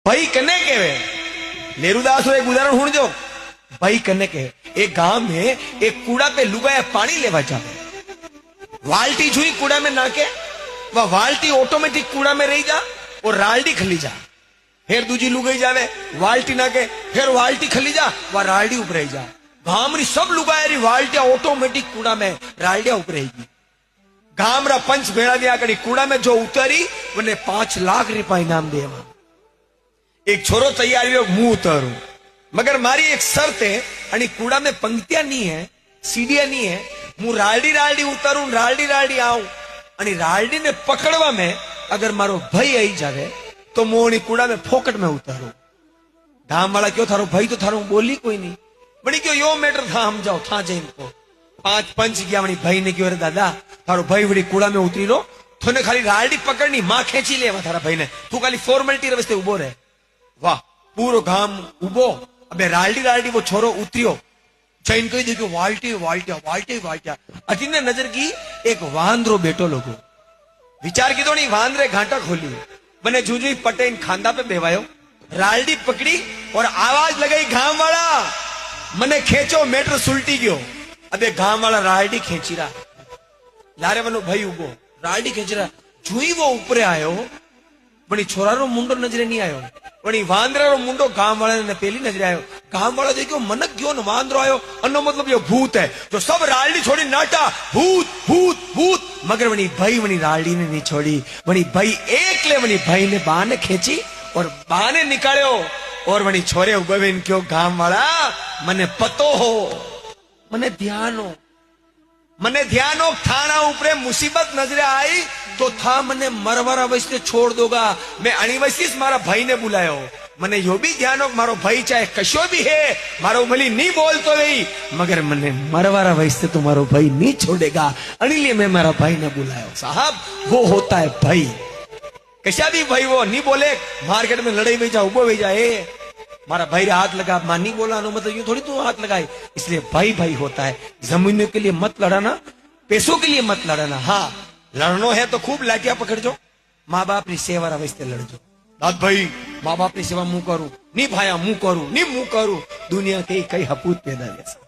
भाई कने कहे नेरुदास एक उदाहरण सुन जो भाई कने कहे एक गांव में एक कूड़ा पे लुगाया पानी लेवा जावे वाल्टी छुई कूड़ा में नाके वह वाल्टी ऑटोमेटिक कूड़ा में रही जा और राल्डी खली जा फिर दूजी लुगाई जावे वाल्टी नाके फिर वाल्टी खली जा वह राल्डी ऊपर रही जा गामरी सब लुगायरी वाल्टिया ऑटोमेटिक कूड़ा में राल्डिया ऊपर रहेगी गामरा पंच भेड़ा दिया करी कूड़ा में जो उतरी उन्हें 5 लाख रुपया इनाम देवा एक छोरो तैयार हुआ मुंह उतारू मगर मारी एक शर्त है आणि कूड़ा में पंक्तियां नहीं है सीढ़ियां नहीं है मुंह राल्डी राल्डी उतारू राल्डी राल्डी आऊं आणि राल्डी ने पकड़वा में अगर मारो भाई आई जावे तो मोनी कूड़ा में फोकट में उतारू गांव वाला क्यों थारो भाई तो थारो बोली कोई नहीं बड़ी क्यों यो मैटर था हम जाओ था जैन को 5 पंच गया वही भाई ने क्यों दादा थारो भाई बड़ी कूड़ा में उतरी लो थोने खाली राल्डी पकड़नी मां खेची ले थारा भाई ने तू खाली फॉर्मेलिटी रस्ते उबो रहे वाह पूरो गाम उबो अबे राल्डी राल्डी वो छोरो उतरियो जैन कही देखो वाल्टी वाल्टिया वाल्टी वाल्टिया अति ने नजर की एक वांद्रो बेटो लोगो विचार की तो नहीं वांद्रे घाटा खोली बने जूझी पटेन खांदा पे बेवायो राल्डी पकड़ी और आवाज लगाई गांव वाला मने खेचो मेट्रो सुलटी गयो अबे गांव वाला राल्डी खेची रहा लारे वनो भाई उबो राल्डी खेची रहा जुई वो ऊपर आयो बनी छोरा रो मुंडो नजरे नहीं आयो बनी वांद्रा रो मुंडो गांव वाला ने पहली नजरे आयो गांव वाला देखो मनक गयो न वांद्रो आयो अन्नो मतलब ये भूत है जो सब राल्डी छोड़ी नाटा भूत भूत भूत मगर वनी भाई राल्डी ने नहीं छोड़ी वनी भाई एकले वनी भाई ने बाह ने खेची और बाह ने निकालो और वनी छोरे उबे क्यों गांव वाला मने पतो हो मने ध्यान हो थाना ऊपर मुसीबत नजरे आई तो था मने मरवारा वैसे छोड़ दोगा मैं अणिवैसिस मारा भाई ने बुलायो मने यो भी ध्यान हो मारो भाई चाहे कशो भी है मारो भली नहीं बोलतो नहीं मगर मने मरवारा वैसे तो मारो भाई नहीं छोड़ेगा अनिलिए मैं मारा भाई ने बुलायो साहब वो होता है भाई कशा भी भाई वो नहीं बोले मार्केट में लड़ाई हुई जा उबो हुई जाए मारा भाई हाथ लगा मां नहीं बोला मतलब यूं थोड़ी तू हाथ लगाए इसलिए भाई भाई होता है जमीनों के लिए मत लड़ाना पैसों के लिए मत लड़ाना हाँ लड़नो है तो खूब लाठिया पकड़जो माँ बाप की सेवा वैसे लड़जो दाद भाई माँ बाप की सेवा मुंह करू नहीं भाया मुंह करू नहीं मुंह करू दुनिया के कई हपूत पैदा जैसा